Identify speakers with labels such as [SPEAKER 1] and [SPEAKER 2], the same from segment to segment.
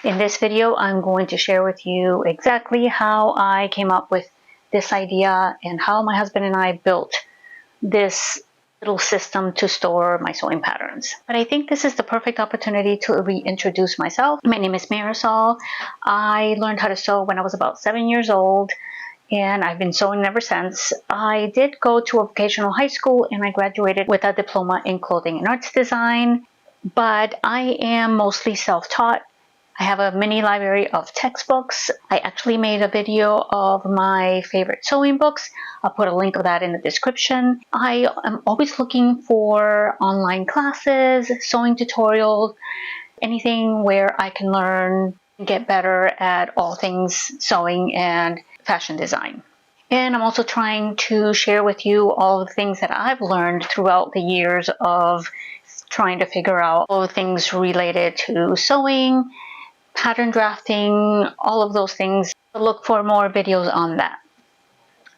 [SPEAKER 1] In this video, I'm going to share with you exactly how I came up with this idea and how my husband and I built this little system to store my sewing patterns. But I think this is the perfect opportunity to reintroduce myself. My name is Marisol. I learned how to sew when I was about 7 years old, and I've been sewing ever since. I did go to a vocational high school and I graduated with a diploma in clothing and arts design, but I am mostly self-taught. I have a mini library of textbooks. I actually made a video of my favorite sewing books. I'll put a link of that in the description. I am always looking for online classes, sewing tutorials, anything where I can learn and get better at all things sewing and fashion design. And I'm also trying to share with you all the things that I've learned throughout the years of trying to figure out all the things related to sewing, pattern drafting, all of those things. Look for more videos on that.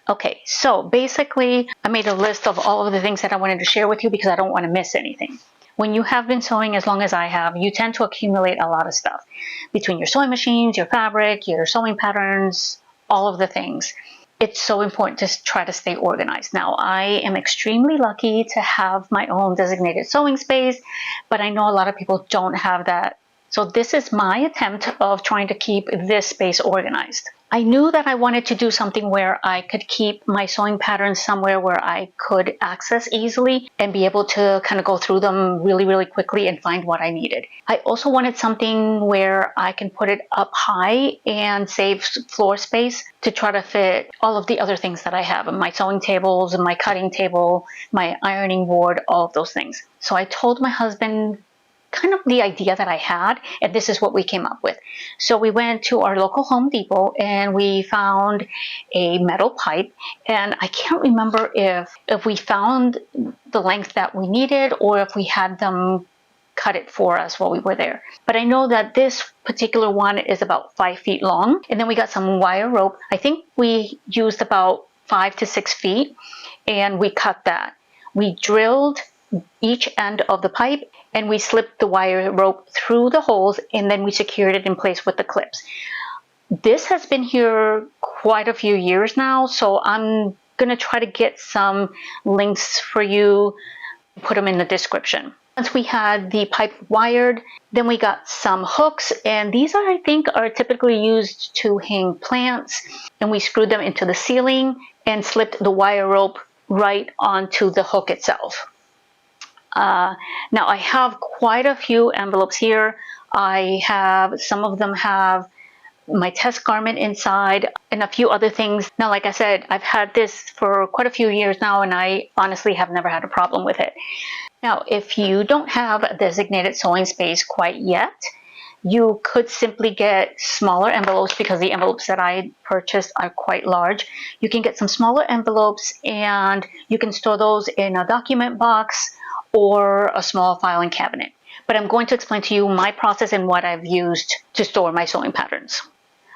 [SPEAKER 1] Okay, so basically I made a list of all of the things that I wanted to share with you because I don't want to miss anything. When you have been sewing as long as I have, you tend to accumulate a lot of stuff between your sewing machines, your fabric, your sewing patterns, all of the things. It's so important to try to stay organized. Now, I am extremely lucky to have my own designated sewing space, but I know a lot of people don't have that. So this is my attempt of trying to keep this space organized. I knew that I wanted to do something where I could keep my sewing patterns somewhere where I could access easily and be able to kind of go through them really quickly and find what I needed. I also wanted something where I can put it up high and save floor space to try to fit all of the other things that I have, my sewing tables, my cutting table, my ironing board, all of those things. So I told my husband kind of the idea that I had, and this is what we came up with. So we went to our local Home Depot and we found a metal pipe, and I can't remember if we found the length that we needed or if we had them cut it for us while we were there. But I know that this particular one is about 5 feet long, and then we got some wire rope. I think we used about 5 to 6 feet, and we cut that. We drilled each end of the pipe and we slipped the wire rope through the holes, and then we secured it in place with the clips. This has been here quite a few years now, so I'm gonna try to get some links for you, put them in the description. Once we had the pipe wired, then we got some hooks, and these I think are typically used to hang plants, and we screwed them into the ceiling and slipped the wire rope right onto the hook itself. Now I have quite a few envelopes here. Some of them have my test garment inside and a few other things. Now, like I said, I've had this for quite a few years now, and I honestly have never had a problem with it. Now, if you don't have a designated sewing space quite yet, you could simply get smaller envelopes because the envelopes that I purchased are quite large. You can get some smaller envelopes and you can store those in a document box or a small filing cabinet. But I'm going to explain to you my process and what I've used to store my sewing patterns.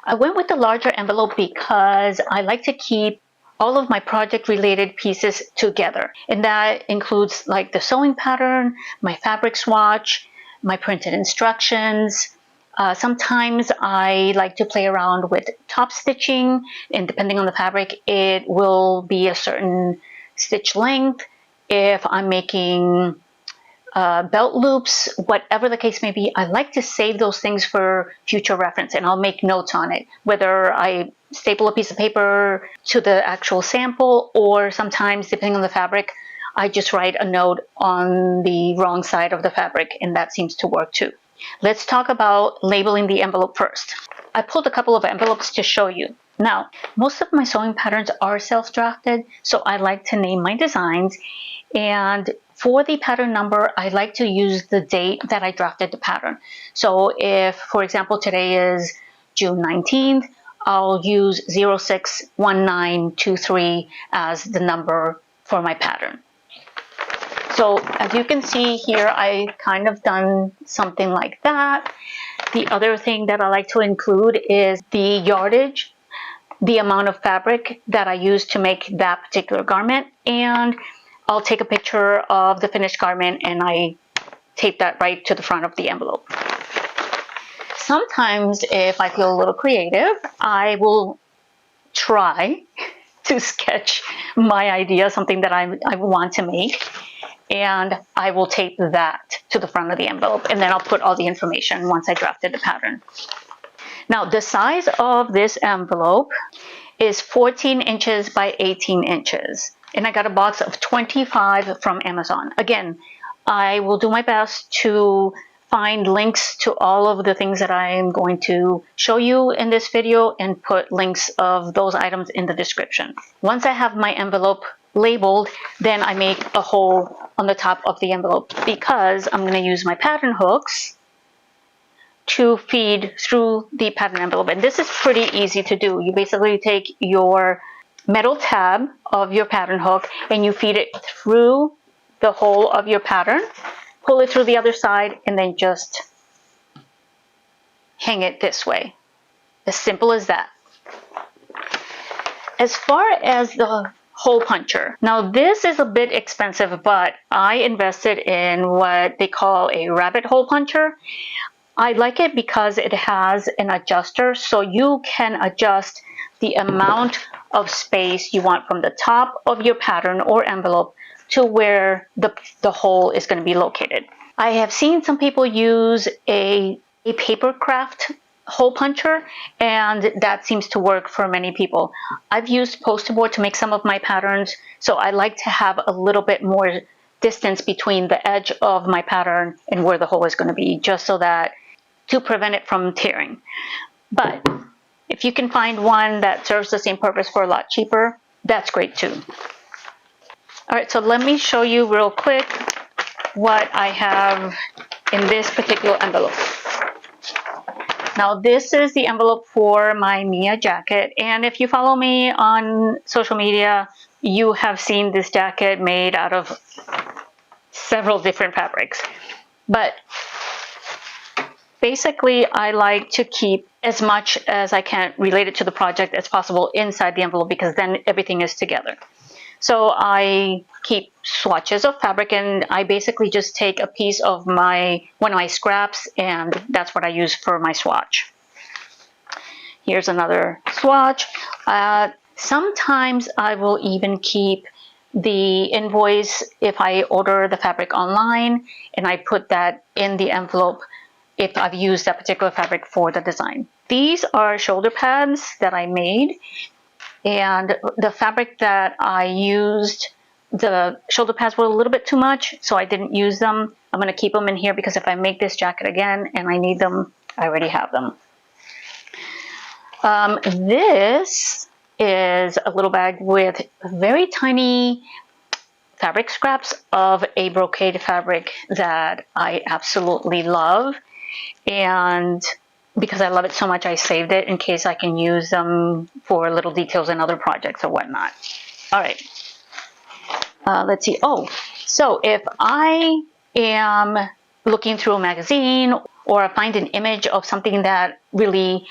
[SPEAKER 1] I went with the larger envelope because I like to keep all of my project related pieces together. And that includes like the sewing pattern, my fabric swatch, my printed instructions. Sometimes I like to play around with top stitching, and depending on the fabric, it will be a certain stitch length. If I'm making belt loops, whatever the case may be, I like to save those things for future reference, and I'll make notes on it, whether I staple a piece of paper to the actual sample, or sometimes, depending on the fabric, I just write a note on the wrong side of the fabric, and that seems to work too. Let's talk about labeling the envelope first. I pulled a couple of envelopes to show you. Now, most of my sewing patterns are self-drafted, so I like to name my designs. And for the pattern number, I like to use the date that I drafted the pattern. So if, for example, today is June 19th, I'll use 061923 as the number for my pattern. So as you can see here, I kind of done something like that. The other thing that I like to include is the yardage, the amount of fabric that I use to make that particular garment, and I'll take a picture of the finished garment and I tape that right to the front of the envelope. sometimes if I feel a little creative, I will try to sketch my idea, something that I want to make, and I will tape that to the front of the envelope, and then I'll put all the information once I drafted the pattern. Now, the size of this envelope is 14 inches by 18 inches, and I got a box of 25 from Amazon. Again, I will do my best to find links to all of the things that I'm going to show you in this video and put links of those items in the description. Once I have my envelope labeled, then I make a hole on the top of the envelope because I'm going to use my pattern hooks to feed through the pattern envelope. And this is pretty easy to do. You basically take your metal tab of your pattern hook and you feed it through the hole of your pattern, pull it through the other side, and then just hang it this way. As simple as that. As far as the hole puncher, now this is a bit expensive, but I invested in what they call a rabbit hole puncher. I like it because it has an adjuster, so you can adjust the amount of space you want from the top of your pattern or envelope to where the hole is going to be located. I have seen some people use a paper craft hole puncher, and that seems to work for many people. I've used poster board to make some of my patterns, so I like to have a little bit more distance between the edge of my pattern and where the hole is going to be, just so that to prevent it from tearing. But if you can find one that serves the same purpose for a lot cheaper, that's great too. All right, so let me show you real quick what I have in this particular envelope. Now, this is the envelope for my Mia jacket, and if you follow me on social media, you have seen this jacket made out of several different fabrics. But basically, I like to keep as much as I can related to the project as possible inside the envelope because then everything is together. So I keep swatches of fabric, and I basically just take a piece of one of my scraps, and that's what I use for my swatch. Here's another swatch. Sometimes I will even keep the invoice if I order the fabric online, and I put that in the envelope if I've used that particular fabric for the design. These are shoulder pads that I made, and the fabric that I used, the shoulder pads were a little bit too much, so I didn't use them. I'm going to keep them in here because if I make this jacket again and I need them, I already have them. This is a little bag with very tiny fabric scraps of a brocade fabric that I absolutely love. And because I love it so much, I saved it in case I can use them for little details in other projects or whatnot. All right. Let's see. Oh, so if I am looking through a magazine or I find an image of something that really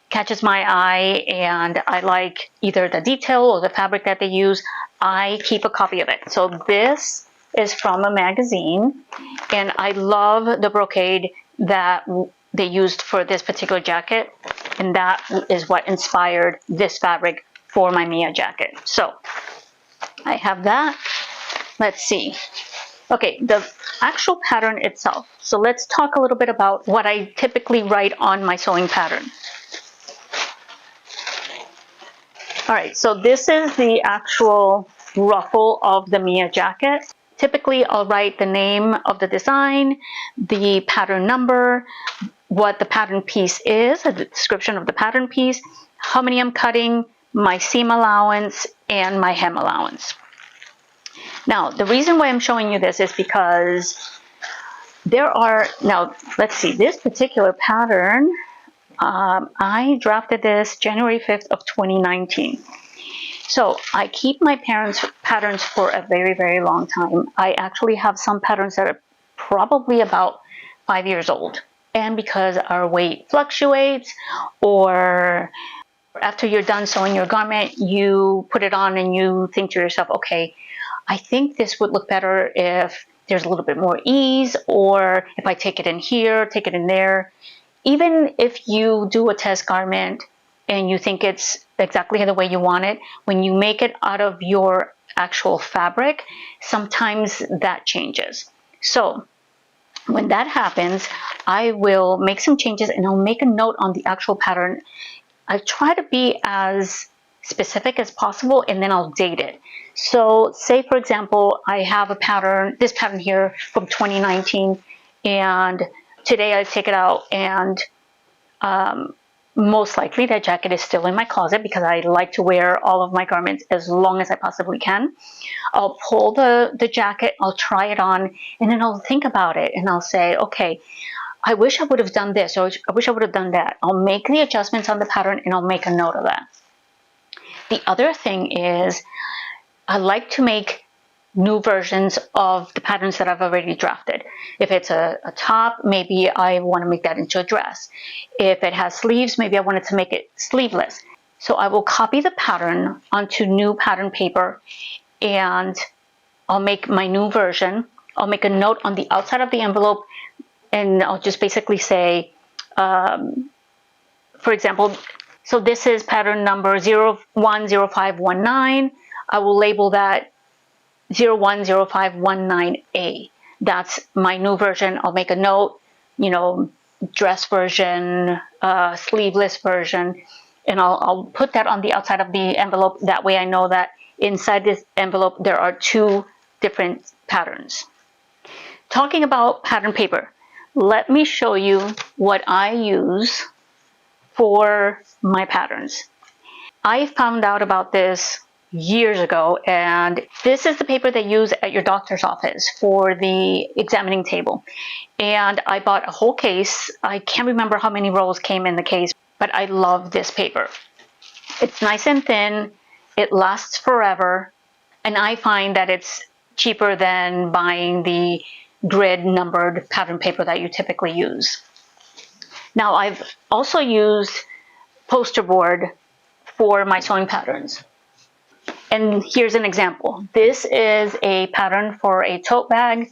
[SPEAKER 1] catches my eye and I like either the detail or the fabric that they use, I keep a copy of it. So this is from a magazine, and I love the brocade that they used for this particular jacket, and that is what inspired this fabric for my Mia jacket. So I have that. Let's see. Okay, the actual pattern itself. So let's talk a little bit about what I typically write on my sewing pattern. All right, so this is the actual ruffle of the Mia jacket. Typically, I'll write the name of the design, the pattern number, what the pattern piece is, a description of the pattern piece, how many I'm cutting, my seam allowance, and my hem allowance. Now, the reason why I'm showing you this is because now let's see, this particular pattern, I drafted this January 5th of 2019. So I keep my patterns for a very, very long time. I actually have some patterns that are probably about 5 years old. And because our weight fluctuates, or after you're done sewing your garment, you put it on and you think to yourself, okay, I think this would look better if there's a little bit more ease, or if I take it in here, take it in there. even if you do a test garment and you think it's exactly the way you want it, when you make it out of your actual fabric, sometimes that changes. So when that happens, I will make some changes and I'll make a note on the actual pattern. I try to be as specific as possible, and then I'll date it. So say, for example, I have a pattern, this pattern here from 2019, and today I take it out, and most likely that jacket is still in my closet because I like to wear all of my garments as long as I possibly can. I'll pull the jacket, I'll try it on, and then I'll think about it, and I'll say, okay, I wish I would have done this, or I wish I would have done that. I'll make the adjustments on the pattern and I'll make a note of that. The other thing is I like to make new versions of the patterns that I've already drafted. If it's a top, maybe I want to make that into a dress. If it has sleeves, maybe I wanted to make it sleeveless. So I will copy the pattern onto new pattern paper, and I'll make my new version. I'll make a note on the outside of the envelope, and I'll just basically say, for example, so this is pattern number 010519. I will label that 010519A. That's my new version. I'll make a note, dress version, sleeveless version, and I'll put that on the outside of the envelope. That way I know that inside this envelope there are two different patterns. Talking about pattern paper, let me show you what I use for my patterns. I found out about this years ago, and this is the paper they use at your doctor's office for the examining table. And I bought a whole case. I can't remember how many rolls came in the case, but I love this paper. It's nice and thin, it lasts forever, and I find that it's cheaper than buying the grid numbered pattern paper that you typically use. Now, I've also used poster board for my sewing patterns. And here's an example. This is a pattern for a tote bag,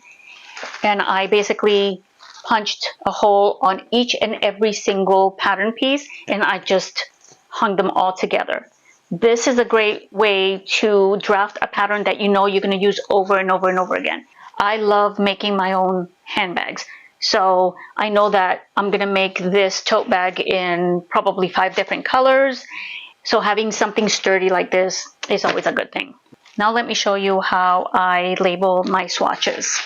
[SPEAKER 1] and I basically punched a hole on each and every single pattern piece, and I just hung them all together. This is a great way to draft a pattern that you know you're going to use over and over and over again. I love making my own handbags. So I know that I'm going to make this tote bag in probably 5 different colors. So having something sturdy like this is always a good thing. Now let me show you how I label my swatches.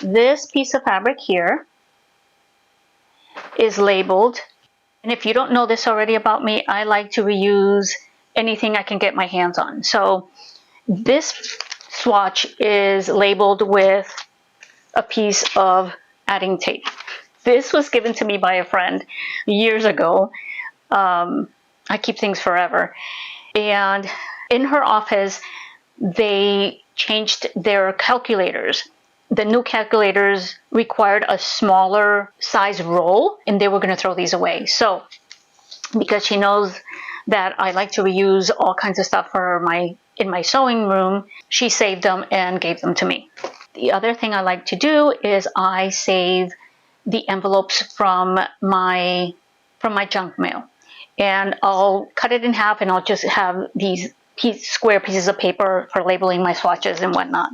[SPEAKER 1] This piece of fabric here is labeled. And if you don't know this already about me, I like to reuse anything I can get my hands on. So this swatch is labeled with a piece of adding tape. This was given to me by a friend years ago. I keep things forever. And in her office, they changed their calculators. The new calculators required a smaller size roll, and they were going to throw these away. So because she knows that I like to reuse all kinds of stuff for in my sewing room, she saved them and gave them to me. The other thing I like to do is I save the envelopes from my junk mail, and I'll cut it in half, and I'll just have these square pieces of paper for labeling my swatches and whatnot.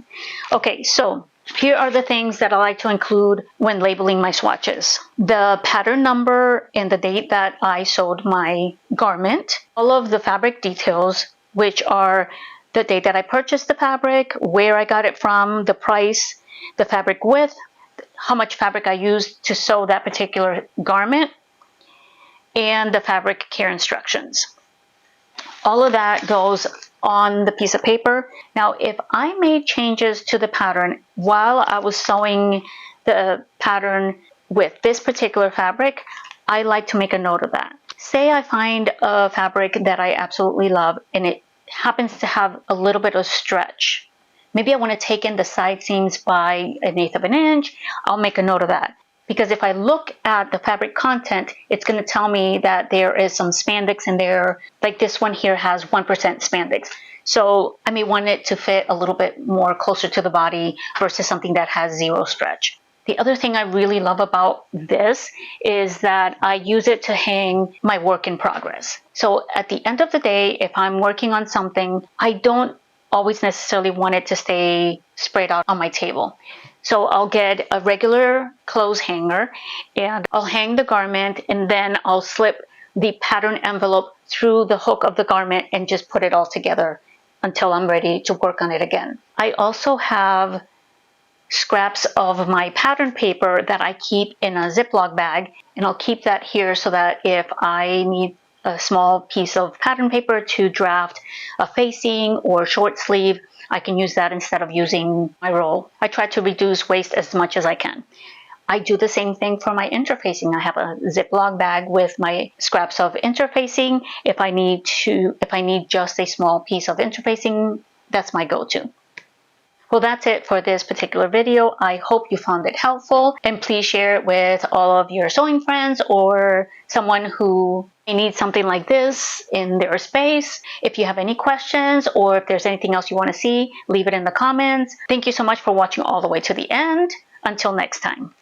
[SPEAKER 1] Okay, so here are the things that I like to include when labeling my swatches. The pattern number and the date that I sewed my garment, all of the fabric details, which are the date that I purchased the fabric, where I got it from, the price, the fabric width, how much fabric I used to sew that particular garment, and the fabric care instructions. All of that goes on the piece of paper. Now, if I made changes to the pattern while I was sewing the pattern with this particular fabric, I like to make a note of that. Say I find a fabric that I absolutely love and it happens to have a little bit of stretch. Maybe I want to take in the side seams by 1/8 of an inch. I'll make a note of that. Because if I look at the fabric content, it's going to tell me that there is some spandex in there. Like this one here has 1% spandex. So I may want it to fit a little bit more closer to the body versus something that has 0 stretch. The other thing I really love about this is that I use it to hang my work in progress. So at the end of the day, if I'm working on something, I don't always necessarily want it to stay spread out on my table. So I'll get a regular clothes hanger and I'll hang the garment, and then I'll slip the pattern envelope through the hook of the garment and just put it all together until I'm ready to work on it again. I also have scraps of my pattern paper that I keep in a Ziploc bag, and I'll keep that here so that if I need a small piece of pattern paper to draft a facing or short sleeve, I can use that instead of using my roll. I try to reduce waste as much as I can. I do the same thing for my interfacing. I have a Ziploc bag with my scraps of interfacing. If I need just a small piece of interfacing, that's my go-to. Well, that's it for this particular video. I hope you found it helpful, and please share it with all of your sewing friends or someone who may need something like this in their space. If you have any questions or if there's anything else you want to see, leave it in the comments. Thank you so much for watching all the way to the end. Until next time.